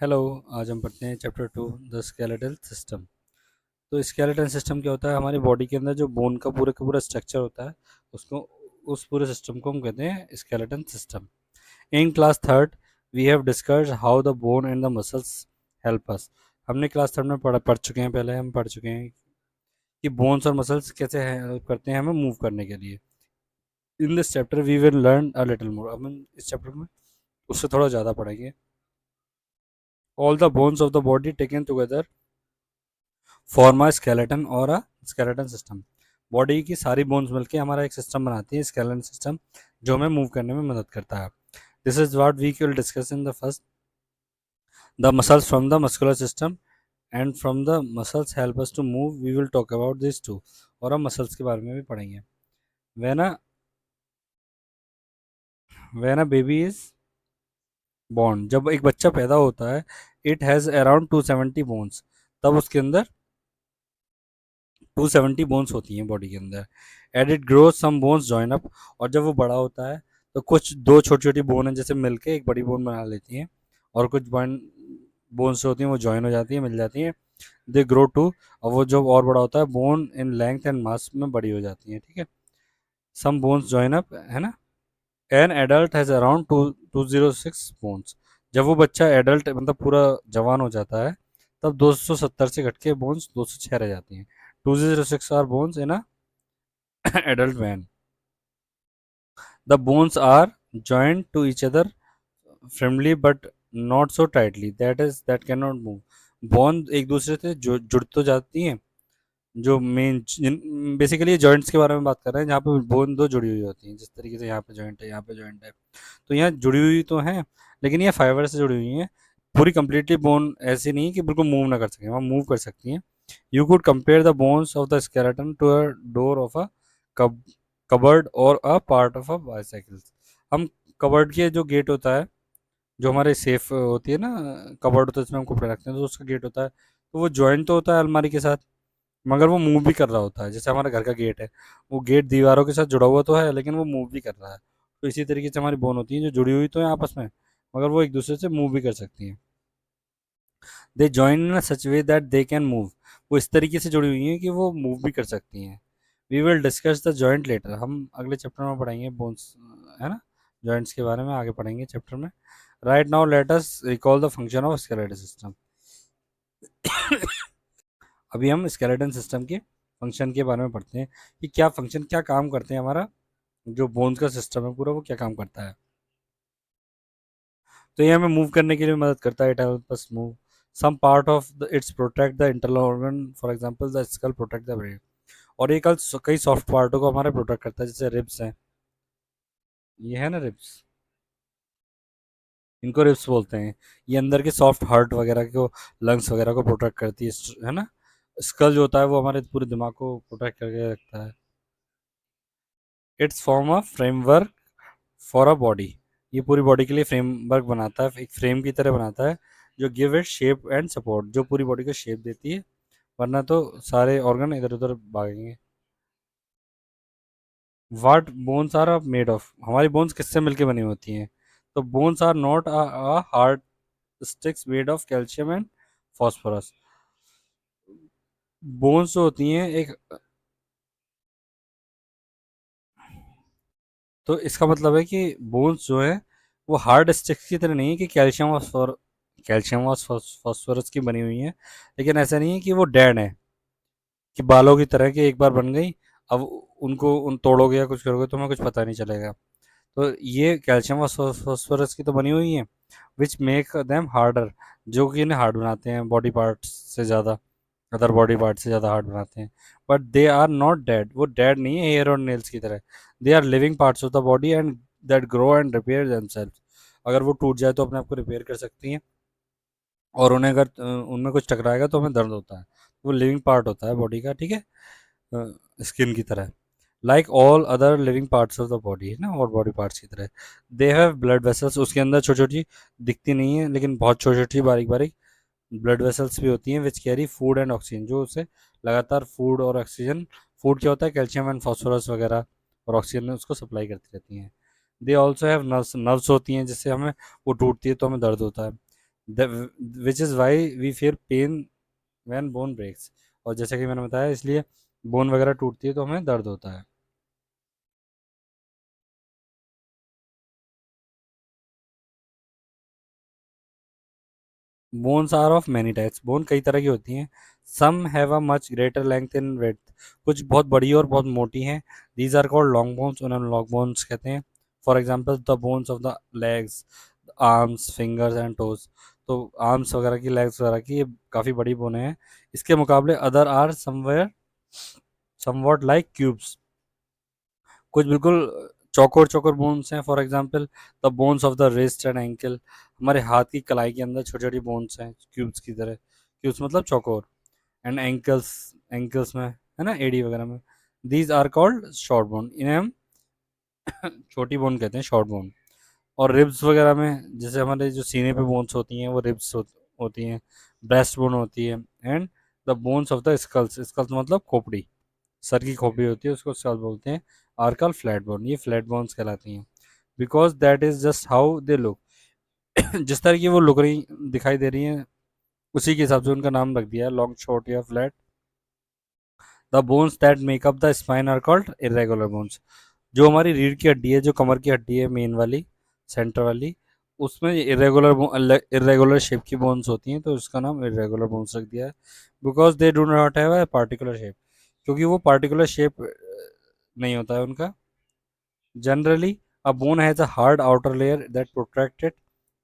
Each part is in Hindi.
हेलो। आज हम पढ़ते हैं चैप्टर 2 द स्केलेटल सिस्टम। तो स्केलेटल सिस्टम क्या होता है? हमारी बॉडी के अंदर जो बोन का पूरा स्ट्रक्चर होता है, उसको उस पूरे सिस्टम को हम कहते हैं skeleton system. In class third we have discussed how the bone and the muscles help us. हमने क्लास थर्ड में पढ़ चुके हैं, पहले हम पढ़ चुके हैं कि बोन्स और मसल्स कैसे हेल्प करते हैं हमें मूव करने के लिए। In this chapter we will learn a little more. अब हम इस चैप्टर में उससे थोड़ा ज़्यादा पढ़ेंगे। All the bones of the body taken together form a skeleton और अ स्केलेटन सिस्टम। बॉडी की सारी बोन्स मिलकर हमारा एक सिस्टम बनाती है, स्केलेटन सिस्टम, जो हमें मूव करने में मदद करता है। This is what we will discuss in the first. The muscles from the muscular system and from the muscles help us to move. We will talk about this too. और हम मसल्स के बारे में भी पढ़ेंगे। When a when a baby is born, जब एक बच्चा पैदा होता है, इट हैज़ अराउंड 270 बोन्स। तब उसके अंदर 270 बोन्स होती हैं बॉडी के अंदर। And it grow some bones join up. और जब वो बड़ा होता है तो कुछ दो छोटी छोटी बोन है जैसे मिलके एक बड़ी बोन बना लेती हैं, और कुछ बोन्स जो होती हैं वो जॉइन हो जाती हैं, मिल जाती हैं। They grow too. और वो जो और बड़ा होता है, bone in length and mass में बड़ी हो जाती हैं, ठीक है। सम बोन्स जॉइन अप, है ना। An adult has around 206 bones. जब वो बच्चा एडल्ट मतलब पूरा जवान हो जाता है, तब 270 से घट के बोन्स 206 रह जाती हैं। 206 are bones in a adult man. The bones are joined to each other firmly but not so tightly that is that cannot move. Bone एक दूसरे से जुड़ तो जाती हैं। जो मेन बेसिकली जॉइंट्स के बारे में बात कर रहे हैं, जहाँ पे बोन दो जुड़ी हुई होती हैं, जिस तरीके से यहाँ पे जॉइंट है, यहाँ पे जॉइंट है। तो यहाँ जुड़ी हुई तो हैं, लेकिन ये फाइबर से जुड़ी हुई हैं। पूरी कंप्लीटली बोन ऐसी नहीं है कि बिल्कुल मूव ना कर सकें, वहाँ मूव कर सकती हैं। You could compare the bones of the skeleton to a door of a cupboard और a part of a bicycle. हम कबर्ड के जो गेट होता है, जो हमारे सेफ होती है ना, कबर्ड होता है जिसमें हम कपड़े रखते हैं, तो उसका गेट होता है, तो वो जॉइंट तो होता है अलमारी के साथ, मगर वो मूव भी कर रहा होता है। जैसे हमारे घर का गेट है, वो गेट दीवारों के साथ जुड़ा हुआ तो है, लेकिन वो मूव भी कर रहा है। तो इसी तरीके से हमारी बोन होती है जो जुड़ी हुई तो है आपस में, मगर वो एक दूसरे से मूव भी कर सकती हैं। They join in such way that they can move. वो इस तरीके से जुड़ी हुई हैं कि वो मूव भी कर सकती हैं। We will discuss the joint later. हम अगले चैप्टर में पढ़ेंगे बोन्स, है ना, जॉइंट्स के बारे में आगे पढ़ेंगे चैप्टर में। Right now let us recall the function of skeleton system. अभी हम स्केलेटन सिस्टम के फंक्शन के बारे में पढ़ते हैं कि क्या फंक्शन, क्या काम करते हैं। हमारा जो बोन्स का सिस्टम है पूरा, वो क्या काम करता है। तो ये हमें मूव करने के लिए मदद करता है। It help us move. Some part of the its protect the internal organ, for example the skull protect the brain. और ये कल कई सॉफ्ट पार्टों को हमारे प्रोटेक्ट करता है, जैसे रिब्स हैं, ये है ना रिब्स, इनको रिब्स बोलते हैं। ये अंदर के सॉफ्ट हार्ट वगैरह को, लंग्स वगैरह को प्रोटेक्ट करती है ना। स्कल जो होता है वो हमारे पूरे दिमाग को प्रोटेक्ट करके रखता है। It's form of framework for a body. ये पूरी बॉडी के लिए फ्रेमवर्क बनाता है, एक फ्रेम की तरह बनाता है, जो give it shape and support, जो पूरी बॉडी को शेप देती है, वरना तो सारे ऑर्गन इधर उधर भागेंगे। What bones are made of. हमारी बोन्स किससे मिलके बनी होती हैं? तो bones are not hard sticks made of calcium and phosphorus. Bones जो होती हैं एक, तो इसका मतलब है कि बोन्स जो है वो हार्ड स्टिक्स की तरह नहीं है कि कैल्शियम और फास्फोरस की बनी हुई है, लेकिन ऐसा नहीं है कि वो डेड है, कि बालों की तरह कि एक बार बन गई, अब उनको उन तोड़ोगे या कुछ करोगे तो हमें कुछ पता नहीं चलेगा। तो ये कैल्शियम और फास्फोरस की तो बनी हुई है, विच मेक देम हार्डर, जो कि इन्हें हार्ड बनाते हैं बॉडी पार्ट्स से ज़्यादा, अदर बॉडी पार्ट से ज़्यादा हार्ड बनाते हैं। But they are not dead, वो डेड नहीं है हेयर और नेल्स की तरह। They are living parts of the body and that grow and repair themselves. अगर वो टूट जाए तो अपने आप को रिपेयर कर सकती हैं, और उन्हें अगर उनमें कुछ टकराएगा तो हमें दर्द होता है। वो लिविंग पार्ट होता है बॉडी का, ठीक है, स्किन की तरह। Like all other living parts of the body, है ना, और बॉडी पार्ट्स की तरह। They have blood vessels. उसके अंदर छोटी छोटी, दिखती नहीं है लेकिन बहुत छोटी छोटी बारीक बारीक ब्लड वेसल्स भी होती हैं, which carry food and oxygen, जो उसे लगातार फूड और ऑक्सीजन, फूड क्या होता है, कैल्शियम एंड फास्फोरस वगैरह, और ऑक्सीजन उसको सप्लाई करती रहती हैं। They also have nerves. Nerves होती हैं जिससे हमें, वो टूटती है तो हमें दर्द होता है। Which is why we feel pain when bone breaks. और जैसा कि मैंने बताया, इसलिए बोन वगैरह टूटती है तो हमें दर्द होता है। Bones are of many types. Bone कई तरह की होती हैं। Some have a much greater length in width. कुछ बहुत बड़ी और बहुत मोटी हैं। These are called long bones, उन्हें लॉन्ग बोन्स कहते हैं। For example the bones of the legs, arms, fingers and toes. तो आर्म्स वगैरह की, लेग्स वगैरह की, ये काफ़ी बड़ी बोनें हैं। इसके मुकाबले other are somewhere somewhat like cubes. कुछ बिल्कुल चौकोर चौकोर बोन्स हैं। For example the bones of the wrist and ankle. हमारे हाथ की कलाई के अंदर छोटी छोटी बोन्स हैं क्यूब्स की तरह। क्यूब्स मतलब चौकोर। एंड एंकल्स, एंकल्स में है ना, एडी वगैरह में। These are called short bone, इन्हें हम छोटी बोन कहते हैं, शॉर्ट बोन। और रिब्स वगैरह में, जैसे हमारे जो सीने पे बोन्स होती हैं वो रिब्स होती हैं। ब्रेस्ट बोन होती है। And the bones of the skulls, skulls मतलब खोपड़ी, सर की खोपड़ी होती है, उसको स्कल बोलते हैं। आर कॉल्ड फ्लैट बोन, ये फ्लैट बोन्स कहलाती हैं। Because that is just how they look. जिस तरह की वो लुक रही, दिखाई दे रही हैं, उसी के हिसाब से उनका नाम रख दिया है, लॉन्ग, शॉर्ट या flat. The bones that make up the spine are called irregular bones. जो हमारी रीढ़ की हड्डी है, जो कमर की हड्डी है, मेन वाली, सेंटर वाली, उसमें इरेगुलर इरेगुलर शेप की बोन्स होती हैं, तो उसका नाम इरेगुलर बोन्स रख दिया है। Because they do not have a particular shape, क्योंकि वो पार्टिकुलर शेप नहीं होता है उनका। Generally a bone has a hard outer layer that protect it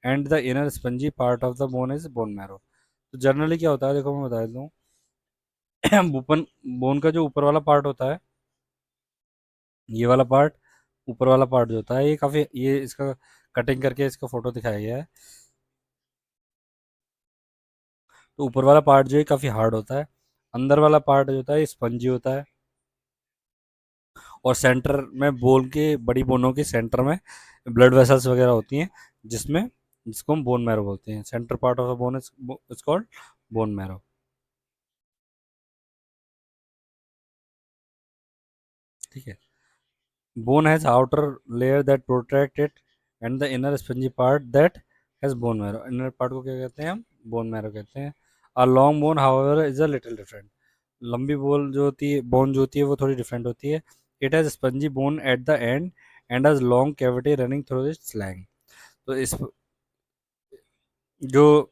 and the inner spongy part of the bone is bone marrow। तो जनरली क्या होता है, देखो मैं बता देता हूँ। बोन बोन का जो ऊपर वाला पार्ट होता है, ये वाला पार्ट, ऊपर वाला पार्ट जो होता है, ये काफ़ी, ये इसका कटिंग करके इसका फोटो दिखाया गया है। तो ऊपर वाला पार्ट जो है काफ़ी हार्ड होता है। अंदर वाला पार्ट जो होता है स्पंजी होता है। और सेंटर में, बोन के, बड़ी बोनों के सेंटर में ब्लड वेसल्स वगैरह होती हैं, जिसमें, जिसको हम बोन मैरो बोलते हैं। Centre part of the bone is called bone marrow. ठीक है। Bone has outer layer that protect it and the inner spongy part that has bone marrow. Inner part को क्या कहते हैं हम? बोन मैरो कहते हैं। अ long bone however is a little different. लंबी बोन जो होती है, बोन जो होती है, वो थोड़ी डिफरेंट होती है। It has spongy bone at the end and has long cavity running through it's slang. तो इस, जो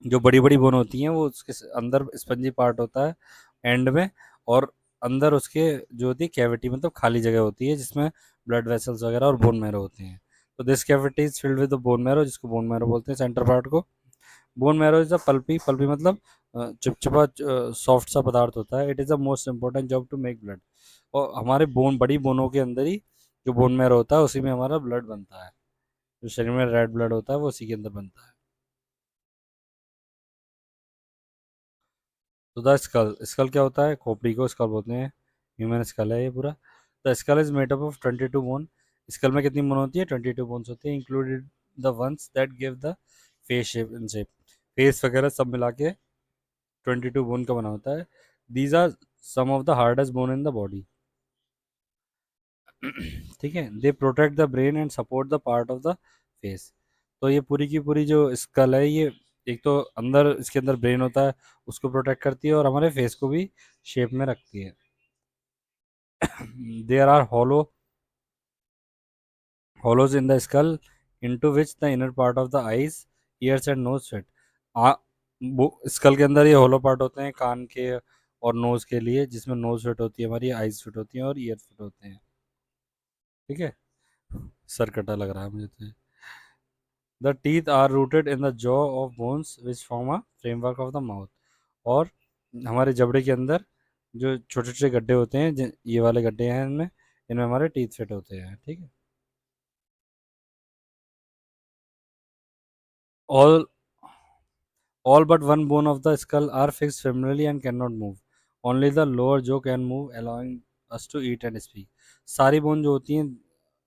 जो बड़ी बड़ी बोन होती हैं, वो उसके अंदर स्पंजी पार्ट होता है एंड में। और अंदर उसके जो होती है कैविटी, मतलब खाली जगह होती है, जिसमें ब्लड वेसल्स वगैरह और बोन मैरो होते हैं। तो this cavity is filled with bone marrow, जिसको बोन मैरो बोलते हैं, सेंटर पार्ट को। Bone marrow is a pulpy, pulpy मतलब चिपचिपा, सॉफ्ट सा पदार्थ होता है। It is the most important job to make blood. और हमारे बोन, बड़ी बोनों के अंदर ही जो बोन मैरो होता है, उसी में हमारा ब्लड बनता है। जो शरीर में रेड ब्लड होता है, वो उसी के अंदर बनता है। तो द स्कल, स्कल क्या होता है? खोपड़ी को स्कल बोलते हैं। ह्यूमन स्कल है ये पूरा। The skull is made up of 22 bone. Skull में कितनी बोन होती है? 22 बोन्स होती है, included the ones that give the face shape in shape. Face वगैरह सब मिला के 22 बोन का बना होता है। These are some of the hardest bone in the body. ठीक है। They protect the brain and support the part of the face. तो ये पूरी की पूरी जो स्कल है, ये एक तो अंदर, इसके अंदर ब्रेन होता है, उसको प्रोटेक्ट करती है, और हमारे फेस को भी शेप में रखती है। There are hollows in the skull into which the inner part of the eyes, ears and nose fit। आ स्कल के अंदर ये होलो पार्ट होते हैं, कान के और नोज के लिए, जिसमें नोज फिट होती है हमारी, आईज फिट होती हैं और ईयर फिट होते हैं। ठीक है। सर कटा लग रहा है मुझे तो। The teeth are rooted in the jaw of bones which form a framework of the mouth. और हमारे जबड़े के अंदर जो छोटे छोटे गड्ढे होते हैं, ये वाले गड्ढे हैं इनमें, इनमें हमारे टीथ फिट होते हैं। ठीक है। All All but one bone of the skull are fixed firmly and cannot move. Only the lower jaw can move, allowing us to eat and speak। सारी बोन जो होती हैं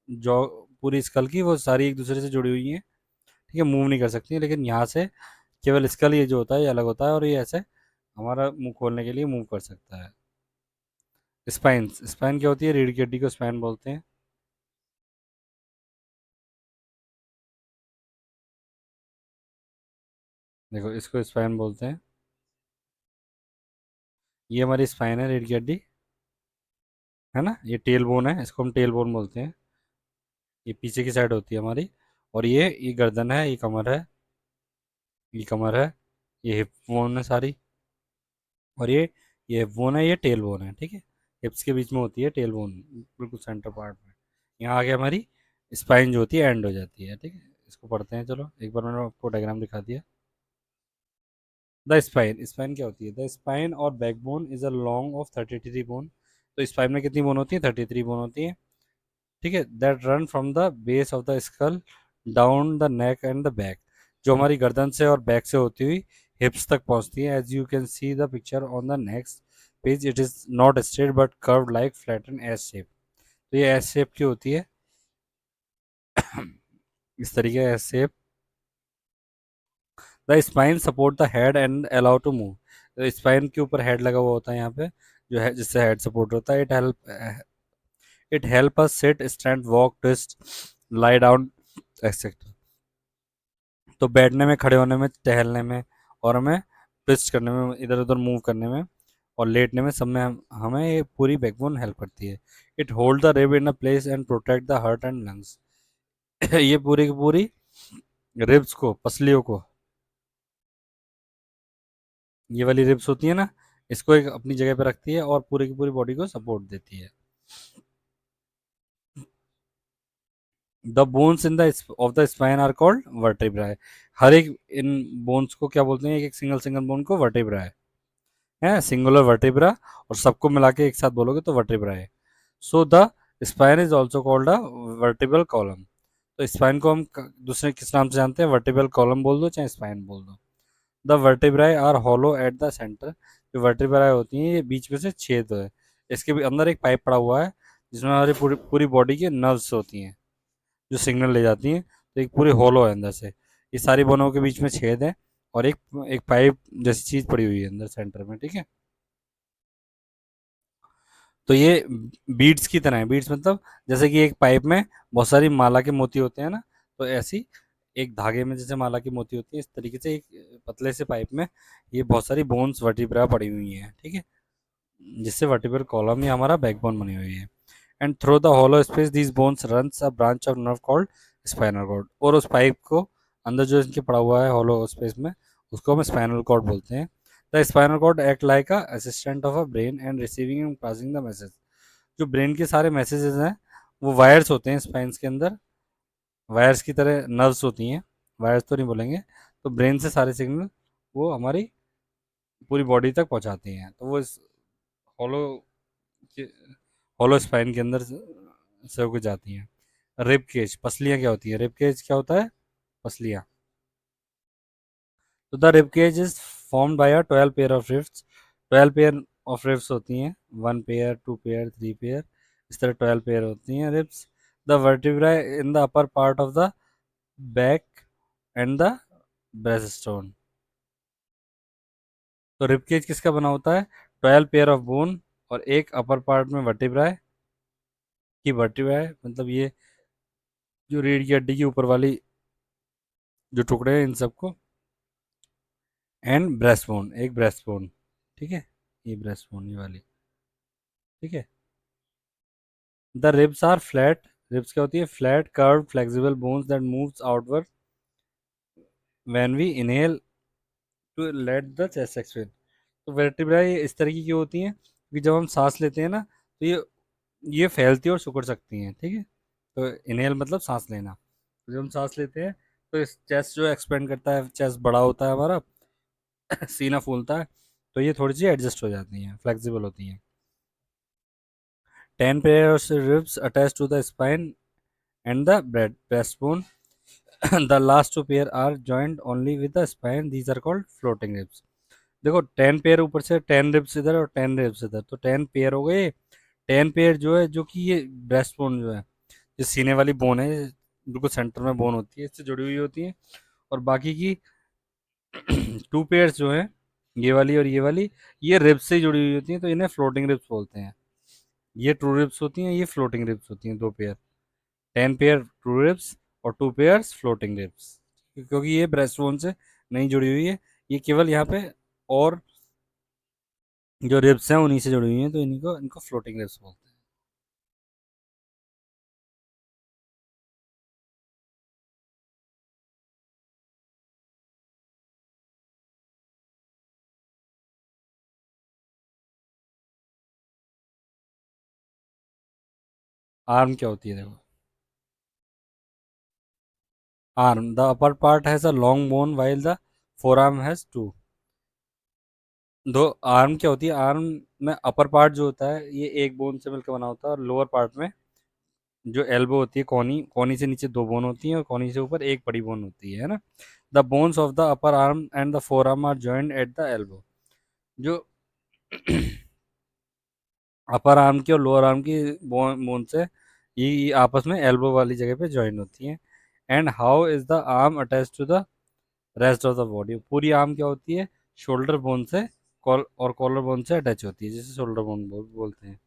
जॉ, पूरी स्कल की, वो सारी एक दूसरे से जुड़ी हुई हैं। ठीक है, मूव नहीं कर सकती हैं, लेकिन यहाँ से केवल स्कल ये जो होता है, ये अलग होता है, और ये ऐसे हमारा मुंह खोलने के लिए मूव कर सकता है। स्पाइन, स्पाइन क्या होती है? रीढ़ की हड्डी को स्पाइन बोलते हैं। देखो इसको स्पाइन बोलते हैं। ये हमारी स्पाइन है, रीढ़ की हड्डी, है ना। ये टेल बोन है, इसको हम टेल बोन बोलते हैं। ये पीछे की साइड होती है हमारी। और ये गर्दन है, ये कमर है, ये कमर है, ये हिप बोन है सारी। और ये हिप बोन है, ये टेल बोन है, ठीक है। हिप्स के बीच में होती है टेल बोन, बिल्कुल सेंटर पार्ट में। यहाँ आगे हमारी स्पाइन जो होती है एंड हो जाती है, ठीक है। इसको पढ़ते हैं, चलो एक बार मैंने आपको डायग्राम दिखा दिया। द स्पाइन, स्पाइन क्या होती है? द स्पाइन और backbone is a long off 33 bone. तो स्पाइन में कितनी बोन होती है? 33 बोन होती है, ठीक है। That run from the base of the school down the neck and the back, जो हमारी गर्दन से और बैक से होती हुई हिप्स तक पहुंचती है। As you can see the picture on the next page, it is not straight but curve like flatten S shape. तो ये एस शेप की होती है, इस तरीके S shape. The spine support the head and allow to move. Spine के ऊपर हेड लगा हुआ होता है यहाँ पे, जो है जिससे हेड सपोर्ट होता है। It help us sit, stand, walk, twist, lie down, etcetera. तो बैठने में, खड़े होने में, टहलने में, और हमें ट्विस्ट करने में, इधर उधर मूव करने में, और लेटने में, सब में हमें ये पूरी बैकबोन हेल्प करती है। It hold the rib in a place and protect the heart and lungs. ये पूरी की पूरी रिब्स को, पसलियों को, ये वाली रिब्स होती है ना, इसको एक अपनी जगह पे रखती है और पूरी की पूरी बॉडी को सपोर्ट देती है। The bones in the of the spine are called vertebrae. हर एक इन बोन्स को क्या बोलते हैं? एक एक सिंगल सिंगल बोन को वर्टेब्रा है सिंगुलर वर्टेब्रा। और सबको मिला के एक साथ बोलोगे तो वर्टेब्रा है। So the spine is also called a vertebral column. तो स्पाइन को हम दूसरे किस नाम से जानते हैं? वर्टिबल कॉलम बोल दो चाहे स्पाइन बोल दो। The vertebrae are hollow at the centre. जो वर्टेब्राe होती हैं ये बीच में से छेद है। इसके भी अंदर एक पाइप पड़ा हुआ है जिसमें हमारी पूरी पूरी बॉडी के नर्व्स होती हैं, जो सिग्नल ले जाती हैं। तो एक पूरी हॉलो है अंदर से, ये सारी बोनों के बीच में छेद है, और एक एक पाइप जैसी चीज पड़ी हुई है अंदर सेंटर में, ठीक है। तो ये बीड्स की तरह है। बीड्स मतलब जैसे कि एक पाइप में बहुत सारी माला के मोती होते हैं ना, तो ऐसी एक धागे में जैसे माला की मोती होती है, इस तरीके से एक पतले से पाइप में ये बहुत सारी बोन्स वर्टिब्रा पड़ी हुई हैं, ठीक है। जिससे वर्टिब्रल कॉलम ही हमारा बैकबोन बनी हुई है। And through the hollow space these bones runs a branch of nerve called spinal cord. और उस पाइप को अंदर जो इनके पड़ा हुआ है हॉलो स्पेस में, उसको हम स्पाइनल कॉर्ड बोलते हैं। The spinal cord act like a assistant of a brain and receiving and passing the message. जो ब्रेन के सारे मैसेजेस हैं वो वायर्स होते हैं स्पाइंस के अंदर, वायर्स की तरह नर्व्स होती हैं, वायर्स तो नहीं बोलेंगे। तो ब्रेन से सारे सिग्नल वो हमारी पूरी बॉडी तक पहुंचाते हैं। तो वो इस हॉलो हॉलो स्पाइन के अंदर से होकर जाती हैं। रिब केज, पसलियाँ क्या होती है? रिब केज क्या होता है? पसलियाँ। तो the rib cage is formed by a 12 pair of ribs. 12 pair of ribs होती हैं, 1 पेयर, 2 पेयर, 3 पेयर, इस तरह 12 पेयर होती हैं ribs. The vertebrae in the upper part of the back and the breast stone. तो रिब केज किसका बना होता है? 12 पेयर ऑफ बोन और एक अपर पार्ट में वर्टिब्राe की। वर्टिब्राe मतलब ये जो रीढ़ की हड्डी की ऊपर वाली जो टुकड़े हैं इन सबको, एंड ब्रेस्ट बोन, एक ब्रेस्ट बोन, ठीक है। ये ब्रेस्ट बोन ये वाली, ठीक है। The ribs are flat. Ribs क्या होती है? Flat curve flexible bones that moves outward when we inhale to let the chest expand. तो वर्टिब्राe इस तरीके की होती हैं कि जब हम सांस लेते हैं ना, तो ये फैलती और सिकुड़ सकती हैं, ठीक है। तो इनहेल मतलब सांस लेना। तो जब हम सांस लेते हैं तो इस चेस्ट जो एक्सपेंड करता है, चेस्ट बड़ा होता है हमारा, सीना फूलता है, तो ये थोड़ी सी एडजस्ट हो जाती हैं, फ्लेक्सिबल होती हैं। 10 pairs of ribs attached to the spine and the breastbone. The last two pair are joined only with the spine. These are called floating ribs. देखो 10 पेयर ऊपर से, 10 रिब्स इधर और 10 रिब्स इधर, तो 10 पेयर हो गए। 10 पेयर जो है, जो कि ये ब्रेस्ट बोन जो है, जो सीने वाली बोन है, बिल्कुल सेंटर में बोन होती है, इससे जुड़ी हुई होती है। और बाकी की 2 पेयर्स जो है, ये वाली और ये वाली, ये रिब्स से जुड़ी हुई होती हैं, तो इन्हें फ्लोटिंग रिब्स बोलते हैं। ये ट्रू रिब्स होती हैं, ये फ्लोटिंग रिब्स होती हैं, 2 पेयर। 10 पेयर ट्रू रिब्स और 2 पेयर्स फ्लोटिंग रिब्स। क्योंकि ये ब्रेस्ट बोन से नहीं जुड़ी हुई है, ये केवल यहाँ पे और जो रिब्स हैं उन्हीं से जुड़ी हुई हैं, तो इनको इनको फ्लोटिंग रिब्स बोलते हैं। आर्म क्या होती है देखो, arm, the upper part has a long bone while the forearm has two. दो आर्म क्या होती है, आर्म में अपर पार्ट जो होता है ये एक बोन से मिलकर बना होता है, और लोअर पार्ट में जो एल्बो होती है, कोनी, कोनी से नीचे दो बोन होती हैं और कोनी से ऊपर एक बड़ी बोन होती है ना। The bones of the upper arm and the forearm are joint at the elbow. जो अपर आर्म की और लोअर आर्म की बोन बोन से ये आपस में एल्बो वाली जगह पे ज्वाइन होती हैं। And how is the arm attach to the rest of the body, पूरी आर्म क्या होती है, शोल्डर बोन से कॉलर बोन से अटैच होती है, जिसे शोल्डर बोन बोलते हैं।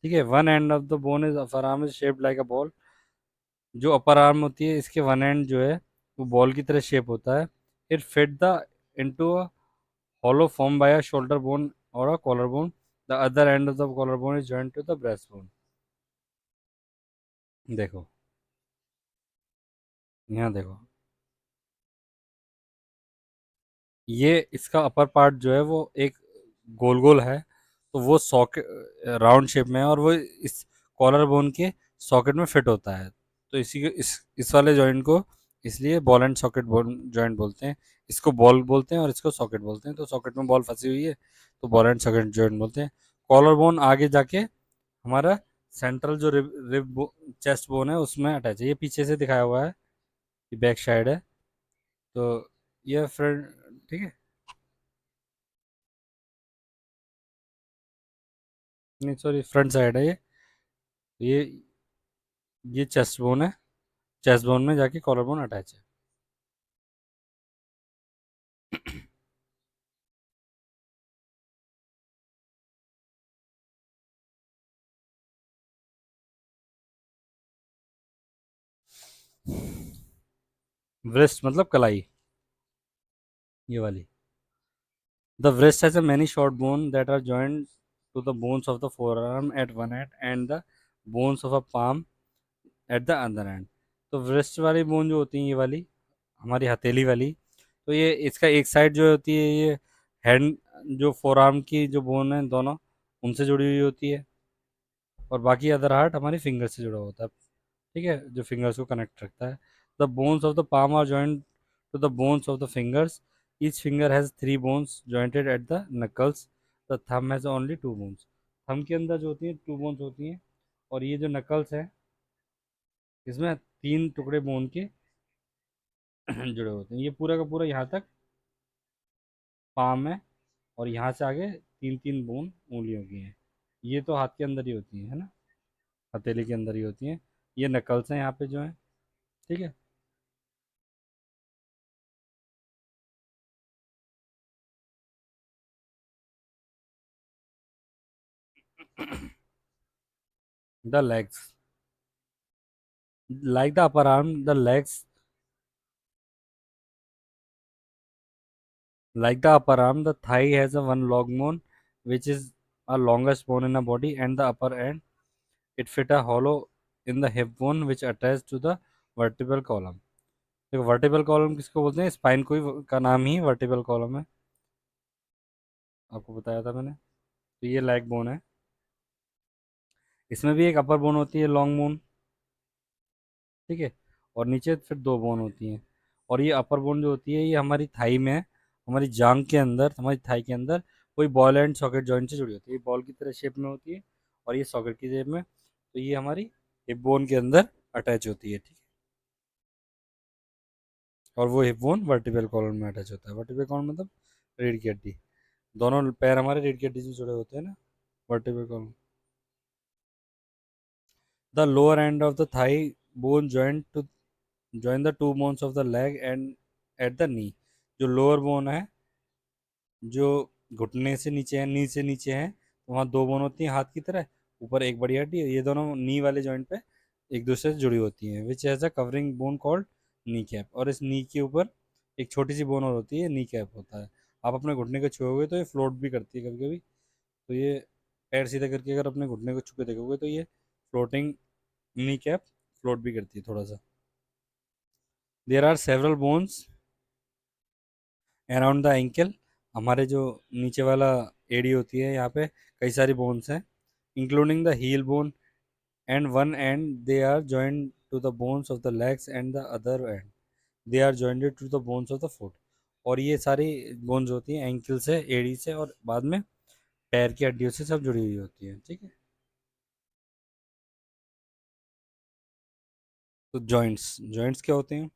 ठीक है, one end of the bone is upper arm is shaped like a ball. जो अपर आर्म होती है इसके वन एंड जो है वो बॉल की तरह शेप होता है। It fit the into a hollow formed by a shoulder bone or a collarbone. The other end of the collarbone is joined to the breastbone. देखो, यहाँ देखो, ये इसका अपर पार्ट जो है वो एक गोल गोल है, तो वो सॉकेट राउंड शेप में है, और वो इस कॉलर बोन के सॉकेट में फिट होता है। तो इसी को इस वाले जॉइंट को इसलिए ball and socket bone joint बोलते हैं। इसको बॉल बोलते हैं और इसको सॉकेट बोलते हैं, तो सॉकेट में बॉल फंसी हुई है तो बॉल एंड सॉकेट जॉइंट बोलते हैं। कॉलर बोन आगे जाके हमारा सेंट्रल जो रिब चेस्ट बोन है उसमें अटैच है, ये पीछे से दिखाया हुआ है, ये बैक साइड है। तो ये फ्रंट, ठीक है, नहीं सॉरी फ्रंट साइड है ये चेस्ट बोन है, चेस्ट बोन में जाके कॉलर बोन अटैच है। ब्रेस्ट मतलब कलाई, ये वाली। The breast has a many short bone that are joint to the bones of the forearm at one end the bones of a palm at the other end. तो ब्रेस्ट वाली बोन जो होती है ये वाली, हमारी हथेली वाली, तो ये इसका एक साइड जो होती है ये हैंड, जो फोर आर्म की जो बोन है दोनों उनसे जुड़ी हुई होती है, और बाकी अदर हार्ट हमारी फिंगर से जुड़ा होता है। ठीक है, जो फिंगर्स को कनेक्ट रखता है। The bones of the palm are joint to the bones of the fingers. Each finger has three bones jointed at the knuckles. The thumb has only two bones. Thumb के अंदर जो होती है टू बोन्स होती हैं, और ये जो नकल्स है इसमें तीन टुकड़े बोन के जुड़े होते हैं। ये पूरा का पूरा यहाँ तक पाम है, और यहाँ से आगे तीन तीन बोन उंगलियों की हैं। ये तो हाथ के अंदर ही होती है ना, हथेली के अंदर ही होती हैं। ये नकल्स हैं यहाँ पे जो है। ठीक है। The legs, like the upper arm, the legs, like the upper arm, the thigh has a one long bone, which is a longest bone in the body, and the upper end it fit a hollow in the hip bone which attached to the vertebral column. देखो वर्टिबल कॉलम किसको बोलते हैं, स्पाइन को ही का नाम ही वर्टिबल कॉलम है, आपको बताया था मैंने। तो ये लेग बोन है, इसमें भी एक अपर बोन होती है लॉन्ग बोन। ठीक है, और नीचे फिर दो बोन होती हैं। और ये अपर बोन जो होती है ये हमारी थाई में, हमारी जांग के अंदर, हमारी थाई के अंदर कोई बॉल एंड सॉकेट जॉइंट से जुड़ी होती है, ये बॉल की तरह शेप में होती है और ये सॉकेट की शेप में। तो ये हमारी हिप बोन के अंदर अटैच होती है। ठीक है, और वो हिप बोन वर्टिब्रल कॉलम में अटैच होता है। वर्टिब्रल कॉलम मतलब रीढ़ की हड्डी, दोनों पैर हमारे रीढ़ की हड्डी से जुड़े होते हैं ना, vertebral column. The lower end of the thigh bone joint to join the two bones of the leg and at the knee. जो लोअर बोन है जो घुटने से नीचे है, नी से नीचे है, तो वहाँ दो बोन होती हैं हाथ की तरह, ऊपर एक बड़ी हड्डी, ये दोनों नी वाले जॉइंट पे एक दूसरे से जुड़ी होती हैं, which has a covering bone called knee cap. और इस नी के ऊपर एक छोटी सी बोन और होती है, नी कैप होता है। आप अपने घुटने को छुओगे तो ये फ्लोट भी करती है कभी कभी। तो ये पैर सीधा करके अगर अपने घुटने को छू के देखोगे तो ये फ्लोटिंग नी कैप फ्लोट भी करती है थोड़ा सा। There are several bones around the ankle. हमारे जो नीचे वाला एड़ी होती है यहाँ पे कई सारी बोन्स हैं, including the heel bone and one end they are joined to the bones of the legs and the other end they are jointed to the bones of the foot. और ये सारी बोन्स होती हैं एंकल से, एड़ी से, और बाद में पैर की हड्डियों से सब जुड़ी हुई होती है, ठीक है। तो जॉइंट्स, जॉइंट्स क्या होते हैं?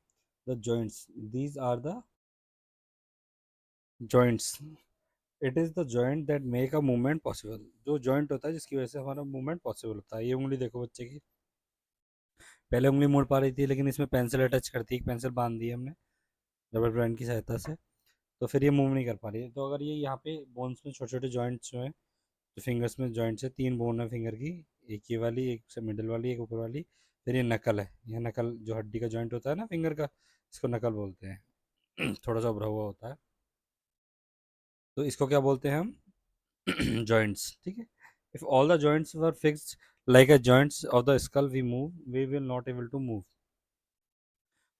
The joints, these are the joints, it is the joint that make a movement possible. जो जॉइंट होता है जिसकी वजह से हमारा मूवमेंट पॉसिबल होता है। ये उंगली देखो बच्चे की, पहले उंगली मुड़ पा रही थी लेकिन इसमें पेंसिल अटैच करती है, एक पेंसिल बांध दी है हमने रबर बैंड की सहायता से, तो फिर ये मूव नहीं कर पा रही है। तो अगर ये यहाँ पे बोन्स में छोटे छोटे जॉइंट्स जो हैं, जो फिंगर्स में जॉइंट्स है, 3 बोन है फिंगर की, एक ये वाली, एक से मिडिल वाली, एक ऊपर वाली, फिर ये नकल है। यह नकल जो हड्डी का जॉइंट होता है ना फिंगर का, इसको नकल बोलते हैं। थोड़ा सा उभरा हुआ होता है, तो इसको क्या बोलते हैं हम? जॉइंट्स, ठीक है। If all the joints were fixed like a joints of the skull we move, we will not able to move.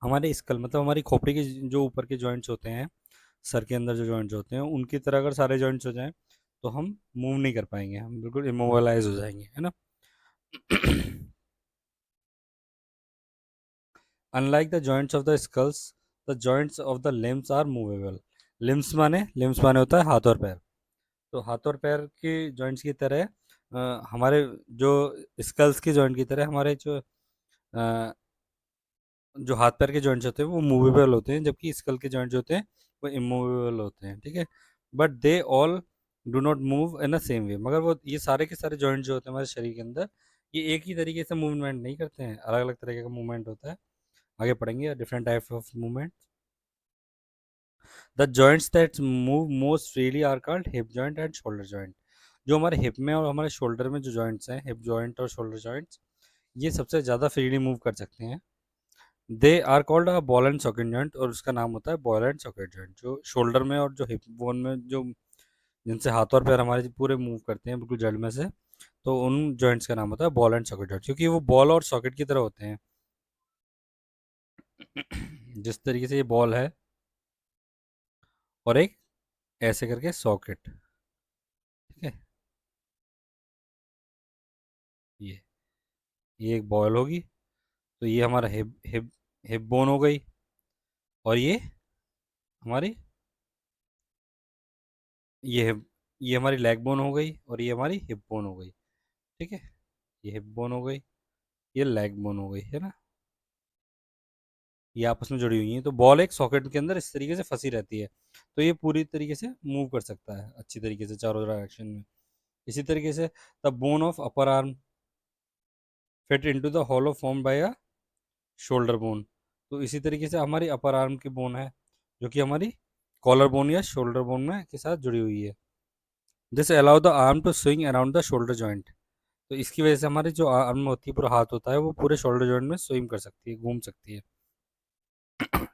हमारे स्कल मतलब हमारी खोपड़ी के जो ऊपर के जॉइंट्स होते हैं, सर के अंदर जो जॉइंट्स होते हैं, उनकी तरह अगर सारे जॉइंट्स हो जाएं तो हम मूव नहीं कर पाएंगे, हम बिल्कुल इमोबलाइज हो जाएंगे, है ना। Unlike the joints of the skulls, the joints of the limbs are movable. Limbs माने होता है हाथ और पैर। तो हाथ और पैर के जॉइंट्स की तरह हमारे जो स्कल्स के जॉइंट की तरह हमारे जो हाथ पैर के जॉइंट्स होते हैं वो मूवेबल होते हैं, जबकि स्कल के जॉइंट्स होते हैं वो इमूवेबल होते हैं, ठीक है। But they all do not move in the same way. मगर वो ये सारे के सारे जॉइंट्स जो होते हैं हमारे शरीर के अंदर, ये एक ही तरीके से मूवमेंट नहीं करते हैं, अलग अलग तरीके का मूवमेंट होता है। आगे पढ़ेंगे different type of movement. The joints that move most freely are called hip joint and shoulder joint. जो हमारे हिप में और हमारे शोल्डर में जो जॉइंट्स हैं, हिप जॉइंट और शोल्डर जॉइंट्स, ये सबसे ज़्यादा फ्रीली मूव कर सकते हैं। They are called a ball and socket joint, और उसका नाम होता है बॉल एंड सॉकेट जॉइंट। जो शोल्डर में और जो हिप बोन में जो जिनसे हाथ और पैर हमारे पूरे मूव करते हैं बिल्कुल जड़ में से, तो उन जॉइंट्स का नाम होता है बॉल एंड सॉकेट जॉइंट, क्योंकि वो बॉल और सॉकेट की तरह होते हैं। जिस तरीके से ये बॉल है और एक ऐसे करके सॉकेट, ठीक है। ये ये एक बॉल होगी, तो ये हमारा हिप हिप हिप बोन हो गई, और हमारी ये हिप ये हमारी लेग बोन हो गई, और ये हमारी हिप बोन हो गई, ठीक है। ये हिप बोन हो गई, ये लेग बोन हो गई, है ना। ये आपस में जुड़ी हुई हैं, तो बॉल एक सॉकेट के अंदर इस तरीके से फंसी रहती है, तो ये पूरी तरीके से मूव कर सकता है अच्छी तरीके से चारों डायरेक्शन में। इसी तरीके से the bone of upper arm fit into the hollow form by a shoulder bone. तो इसी तरीके से हमारी अपर आर्म की बोन है, जो कि हमारी कॉलर बोन या शोल्डर बोन में के साथ जुड़ी हुई है। This allow the arm to swing around the shoulder joint. तो इसकी वजह से हमारी जो आर्म होती है, पूरा हाथ होता है, वो पूरे शोल्डर जॉइंट में स्विम कर सकती है, घूम सकती है।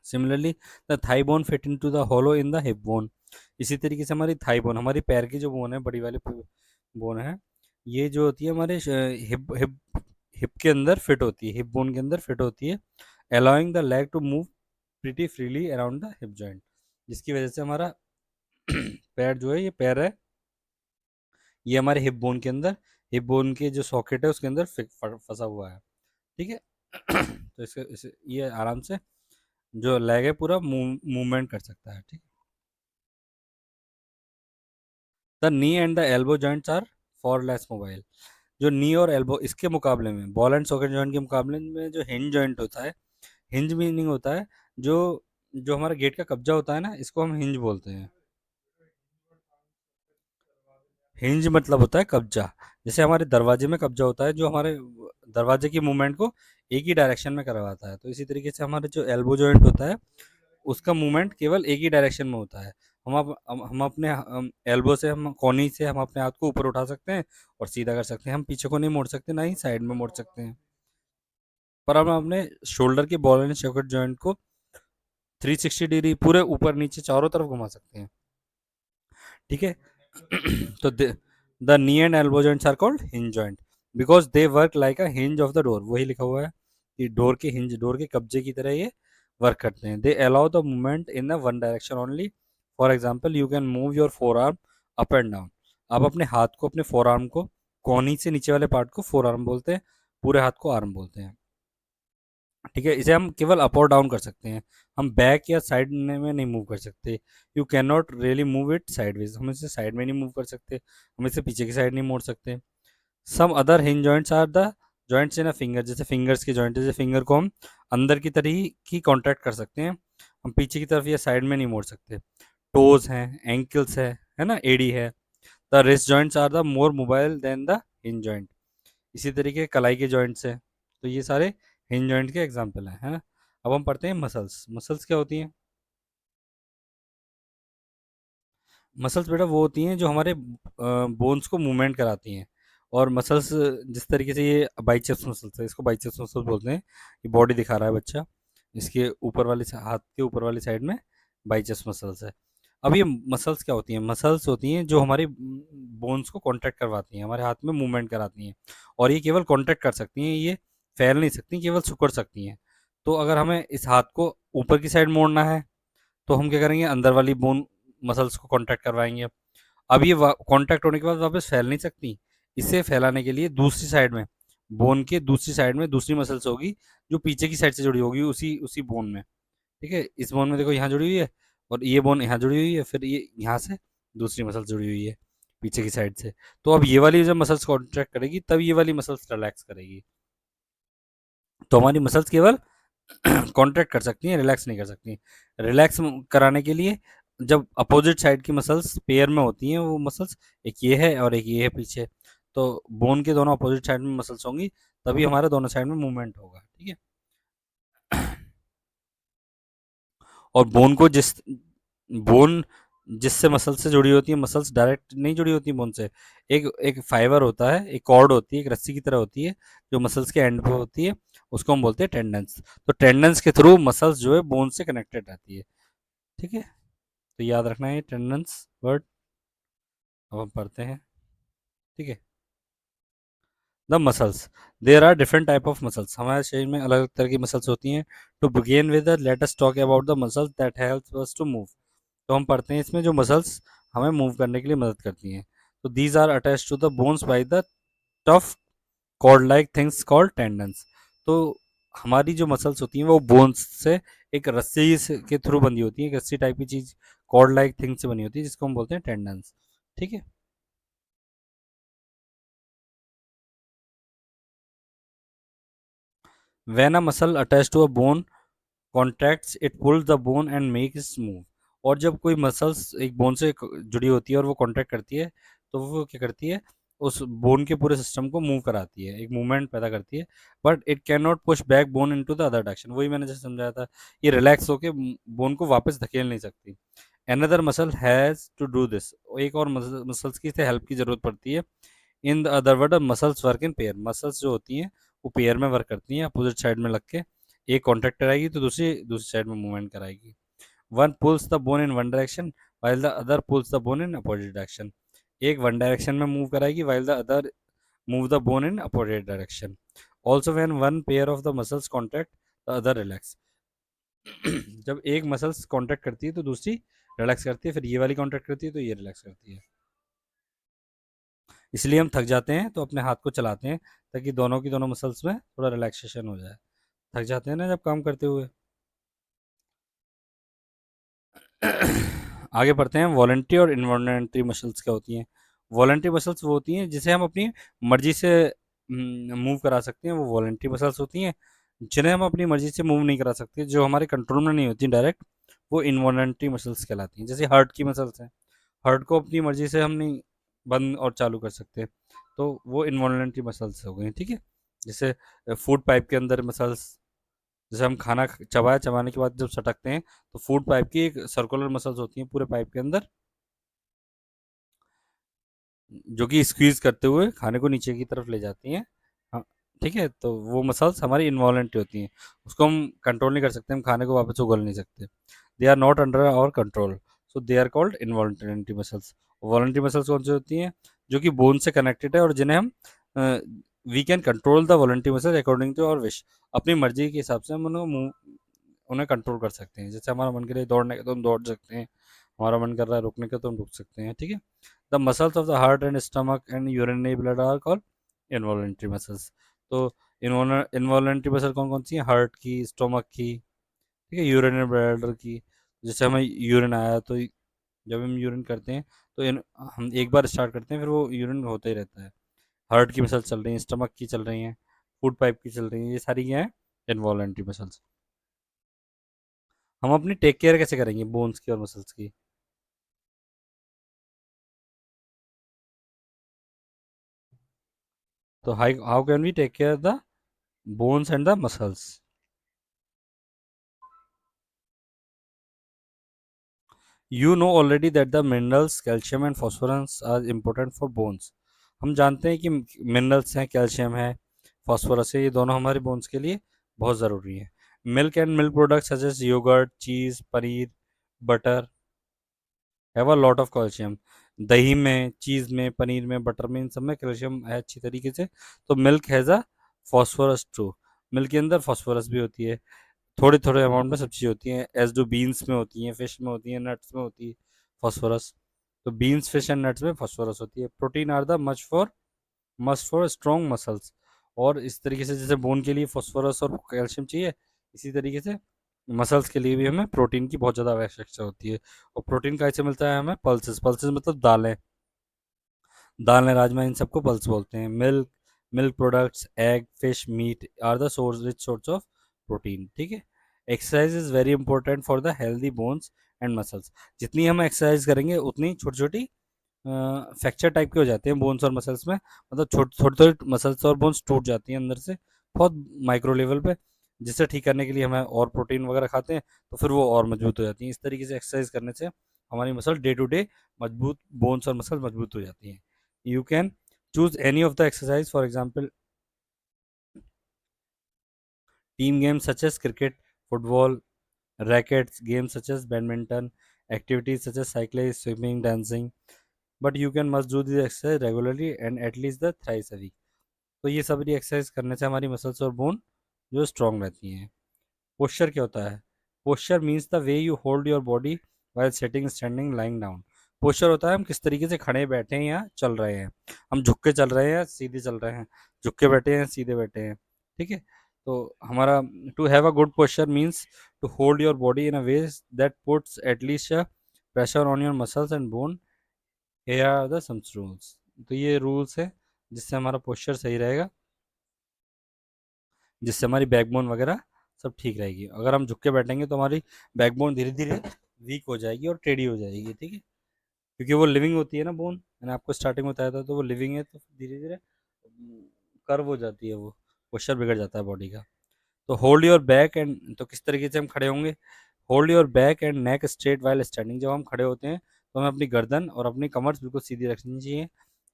Similarly the thigh bone fit into the hollow in the hip bone. इसी तरीके से हमारी थाई बोन, हमारी पैर की जो बोन है, बड़ी वाली बोन है, ये जो होती है हमारे हिप हिप हिप के अंदर फिट होती है, हिप बोन के अंदर फिट होती है, allowing the leg to move pretty freely around the hip joint. जिसकी वजह से हमारा पैर जो है, ये पैर है, ये हमारे हिप बोन के अंदर, हिप बोन के जो सॉकेट है उसके अंदर फंसा हुआ है, ठीक है। तो ये आराम से जो लेग है पूरा मूवमेंट कर सकता है, ठीक है। The knee and the elbow joints are for less mobile. जो नी और एल्बो, इसके मुकाबले में बॉल एंड सॉकेट जॉइंट के मुकाबले में जो हिंज जॉइंट होता है, हिंज मीनिंग होता है जो जो हमारा गेट का कब्जा होता है ना, इसको हम हिंज बोलते हैं। हिंज मतलब होता है कब्जा। जैसे हमारे दरवाजे में कब्जा होता है, जो हमारे दरवाजे की मूवमेंट को एक ही डायरेक्शन में करवाता है, तो इसी तरीके से हमारे जो एल्बो जॉइंट होता है, उसका मूवमेंट केवल एक ही डायरेक्शन में होता है। हम अपने एल्बो से, हम कोनी से हम अपने हाथ को ऊपर उठा सकते हैं और सीधा कर सकते हैं, हम पीछे को नहीं मोड़ सकते, ना ही साइड में मोड़ सकते हैं। पर हम अपने शोल्डर के बॉल एंड सॉकेट जॉइंट को 360 डिग्री पूरे ऊपर नीचे चारों तरफ घुमा सकते हैं। ठीक है। तो the knee and elbow joints are called hinge joint because they work like a hinge of the door. वही लिखा हुआ है कि डोर के हिंज, डोर के कब्जे की तरह ये वर्क करते हैं। They allow the movement in the one direction only. For example you can move your four arm up and down. आप अपने हाथ को, अपने फोर आर्म को, कोहनी से नीचे वाले पार्ट को फोर आर्म बोलते हैं, पूरे हाथ को आर्म बोलते हैं। ठीक है, इसे हम केवल अप और डाउन कर सकते हैं, हम बैक या साइड में नहीं मूव कर सकते। You can not really move it sideways. हम इसे साइड में नहीं मूव कर सकते, हम इसे पीछे की साइड नहीं मोड़ सकते। Some other hinge joints are the joints in a finger. जैसे फिंगर्स के जॉइंट, जैसे फिंगर को हम अंदर की तरह ही कॉन्ट्रैक्ट कर सकते हैं, हम पीछे की तरफ या साइड में नहीं मोड़ सकते। टोज हैं, एंकल्स है ना, एडी है। The wrist joints are the more mobile than the hinge joint. इसी तरीके कलाई के जॉइंट्स हैं। तो ये सारे हिंज जॉइंट के एग्जाम्पल हैं, है ना। अब हम पढ़ते हैं मसल्स। मसल्स क्या होती हैं? मसल्स बेटा वो होती हैं जो हमारे बोन्स को मूवमेंट कराती हैं। और मसल्स, जिस तरीके से ये बाइसेप्स मसल्स है, इसको बाइसेप्स मसल्स बोलते हैं। ये बॉडी दिखा रहा है बच्चा, इसके ऊपर वाली हाथ के ऊपर वाली साइड में बाइसेप्स मसल्स है। अब ये मसल्स क्या होती हैं? मसल्स होती हैं जो हमारी बोन्स को कॉन्ट्रैक्ट करवाती हैं, हमारे हाथ में मूवमेंट कराती हैं। और ये केवल कॉन्ट्रैक्ट कर सकती हैं, ये फैल नहीं सकती, केवल सिकुड़ सकती हैं। तो अगर हमें इस हाथ को ऊपर की साइड मोड़ना है तो हम क्या करेंगे, अंदर वाली बोन मसल्स को कॉन्ट्रैक्ट करवाएंगे। अब ये कॉन्टैक्ट होने के बाद वापस फैल नहीं सकती। इसे फैलाने के लिए दूसरी साइड में, बोन के दूसरी साइड में दूसरी मसल्स होगी जो पीछे की साइड से जुड़ी होगी, उसी उसी बोन में। ठीक है, इस बोन में देखो यहाँ जुड़ी हुई है, और ये बोन यहाँ जुड़ी हुई है, फिर ये यहाँ से दूसरी मसल जुड़ी हुई है पीछे की साइड से। तो अब ये वाली जब मसल्स कॉन्ट्रैक्ट करेगी तब ये वाली मसल्स रिलैक्स करेगी। तो हमारी मसल्स केवल कॉन्ट्रैक्ट कर सकती हैं, रिलैक्स नहीं कर सकती। रिलैक्स कराने के लिए जब अपोजिट साइड की मसल्स पेयर में होती हैं, वो मसल्स, एक ये है और एक ये है पीछे, तो बोन के दोनों अपोजिट साइड में मसल्स होंगी, तभी हमारे दोनों साइड में मूवमेंट होगा। ठीक है। और बोन जिससे मसल से जुड़ी होती है, मसल्स डायरेक्ट नहीं जुड़ी होती बोन से। एक एक फाइबर होता है, एक कॉर्ड होती है, एक रस्सी की तरह होती है जो मसल्स के एंड पे होती है, उसको हम बोलते हैं टेंडन्स। तो टेंडन्स के थ्रू मसल्स जो है बोन से कनेक्टेड रहती है। ठीक है, तो याद रखना है टेंडन्स वर्ड। अब हम पढ़ते हैं। ठीक है। The muscles, there are different type of muscles. हमारे शरीर में अलग अलग तरह की मसल्स होती हैं। To begin with let us talk about the muscles that help us to move. तो हम पढ़ते हैं इसमें जो मसल्स हमें मूव करने के लिए मदद करती हैं। तो these are attach to the bones by the tough cord like things called tendons. तो हमारी जो मसल्स होती हैं वो बोन्स से एक रस्सी के थ्रू बंधी होती है, एक रस्सी टाइप की चीज, कॉर्ड लाइक थिंग से बनी होती है, जिसको हम बोलते हैं टेंडन्स। ठीक है। When a muscle attach to a bone contracts it pulls the bone and makes move. और जब कोई मसल्स एक बोन से जुड़ी होती है और वो कॉन्ट्रैक्ट करती है, तो वो क्या करती है, उस बोन के पूरे सिस्टम को मूव कराती है, एक मूवमेंट पैदा करती है। But it can not push back bone into the other direction. वही मैंने जैसे समझाया था, ये रिलैक्स होके बोन को वापस धकेल नहीं सकती। Another muscle has to do this. एक और मसल्स की इसे हेल्प की जरूरत पड़ती है। In the other word muscles work in pair. Muscles जो होती हैं वो पेयर में वर्क करती हैं, अपोजिट साइड में लग के। एक कॉन्ट्रैक्ट कराएगी तो दूसरी दूसरी साइड में मूवमेंट कराएगी। One pools the bone in one direction while the other pools the bone in opposite direction. एक वन डायरेक्शन में मूव कराएगी while the other move the bone in opposite direction. Also when one pair of the muscles contract the other relax. जब एक मसल्स कॉन्ट्रैक्ट करती है तो दूसरी रिलैक्स करती है, फिर ये वाली कॉन्ट्रैक्ट करती है तो ये रिलैक्स करती है। इसलिए हम थक जाते हैं तो अपने हाथ को चलाते हैं, ताकि दोनों की दोनों मसल्स में थोड़ा रिलैक्सेशन हो जाए। थक जाते हैं ना जब काम करते हुए। आगे बढ़ते हैं, वॉलंटरी और इनवॉलंटरी मसल्स क्या होती हैं। वॉलंटरी मसल्स वो होती हैं जिसे हम अपनी मर्जी से मूव करा सकते हैं, वो वॉलंटरी मसल्स होती हैं। जिन्हें हम अपनी मर्जी से मूव नहीं करा सकते, जो हमारे कंट्रोल में नहीं होती डायरेक्ट, वो इनवॉलंटरी मसल्स कहलाती हैं। जैसे हार्ट की मसल्स हैं, हार्ट को अपनी मर्जी से हम नहीं बंद और चालू कर सकते, तो वो इनवॉलंटरी मसल्स हो गई। ठीक है। जैसे फूड पाइप के अंदर मसल्स, जैसे हम खाना चबाने के बाद जब सटकते हैं, तो फूड पाइप की एक सर्कुलर मसल्स होती हैं पूरे पाइप के अंदर, जो कि स्क्वीज करते हुए खाने को नीचे की तरफ ले जाती हैं। हाँ, ठीक है, तो वो मसल्स हमारी इन्वॉलेंट्री होती हैं, उसको हम कंट्रोल नहीं कर सकते, हम खाने को वापस उगल नहीं सकते। They are not under our control, so they are called involuntary muscles. Voluntary muscles कौन सी होती हैं? जो कि बोन से कनेक्टेड है और जिन्हें हम we can control the voluntary muscles according to our wish. अपनी मर्जी के हिसाब से हम उन्हें कंट्रोल कर सकते हैं। जैसे हमारा मन करे दौड़ने का तो हम दौड़ सकते हैं, हमारा मन कर रहा है रुकने का तो हम रुक सकते हैं, ठीक है। The muscles of the heart and stomach and urinary blood are called involuntary muscles. तो इनवॉलेंट्री मसल कौन कौन सी है? हार्ट की, स्टोमक की, ठीक है, यूरिनरी ब्लैडर की। जैसे हमें यूरिन आया तो जब हम यूरिन करते हैं तो हम एक बार स्टार्ट करते हैं फिर वो यूरिन होता ही रहता है। हार्ट की मसल चल रही है, स्टमक की चल रही हैं, फूड पाइप की चल रही हैं, ये सारी क्या है? Involuntary muscles. हम अपनी टेक केयर कैसे करेंगे बोन्स की और मसल्स की? तो how can we take care the bones and the muscles? You know already that the minerals calcium and phosphorus are important for bones. हम जानते हैं कि मिनरल्स हैं, कैल्शियम है, फास्फोरस है, ये दोनों हमारे बोन्स के लिए बहुत ज़रूरी है। Milk and milk products such as yogurt, cheese, paneer, butter have a lot of calcium. दही में, चीज़ में, पनीर में, बटर में, इन सब में कैल्शियम है अच्छी तरीके से। तो milk has a phosphorus too. Milk के अंदर फॉस्फोरस भी होती है, थोड़े थोड़े अमाउंट में सब चीज़ होती हैं, एज जो बीन्स में होती हैं, फिश में होती हैं, नट्स में होती है फॉस्फोरस। तो बीन्स, फिश एंड नट्स में फॉस्फोरस होती है। Protein are the must for strong muscles. और इस तरीके से जैसे बोन के लिए फॉस्फोरस और कैल्शियम चाहिए, इसी तरीके से मसल्स के लिए भी हमें प्रोटीन की बहुत ज़्यादा आवश्यकता होती है। और प्रोटीन कैसे मिलता है हमें? पल्सेस। पल्सेस मतलब दालें, दालें, राजमा, इन सबको पल्स बोलते हैं। Milk, milk products, egg, fish, meat are the source of protein, ठीक है। Exercise is very important for the healthy bones and muscles. जितनी हम एक्सरसाइज करेंगे उतनी छोटी छोटी फ्रैक्चर टाइप के हो जाते हैं बोन्स और मसल्स में, मतलब छोटे छोटे मसल्स और बोन्स टूट जाती हैं अंदर से, बहुत माइक्रो लेवल पे। जिससे ठीक करने के लिए हमें और प्रोटीन वगैरह खाते हैं तो फिर वो और मजबूत हो जाती हैं। इस तरीके से एक्सरसाइज करने से हमारी मसल डे टू डे मजबूत, बोन्स और मसल मजबूत हो जाती हैं। You can choose any of the exercise, for example, team games such as cricket, football, rackets, games such as badminton, activities such as cycling, swimming, dancing. But you can must do this exercise regularly and at least the thrice a week. तो ये सारी एक्सरसाइज करने से हमारी मसल्स और बोन जो स्ट्रांग रहती हैं। पोस्चर क्या होता है? Posture means the way you hold your body while sitting, standing, lying down. Posture होता है हम किस तरीके से खड़े बैठे हैं या चल रहे हैं, हम झुक के चल रहे हैं या सीधे चल रहे हैं, झुक के बैठे हैं सीधे बैठे हैं, ठीक है। तो हमारा to have a good posture means to hold your body in a way that puts at least pressure on your muscles and bone. Here are the some rules. तो ये रूल्स है जिससे हमारा पोस्चर सही रहेगा, जिससे हमारी बैकबोन वगैरह सब ठीक रहेगी। अगर हम झुक के बैठेंगे तो हमारी बैकबोन धीरे धीरे वीक हो जाएगी और टेढ़ी हो जाएगी, ठीक है। क्योंकि वो लिविंग होती है ना बोन, मैंने आपको स्टार्टिंग में बताया था, तो वो लिविंग है तो धीरे धीरे कर्व हो जाती है, वो पोस्चर बिगड़ जाता है बॉडी का। तो होल्ड योर बैक एंड, तो किस तरीके से हम खड़े होंगे? Hold your back and neck straight while standing. जब हम खड़े होते हैं तो हमें अपनी गर्दन और अपनी कमर बिल्कुल सीधी रखनी चाहिए।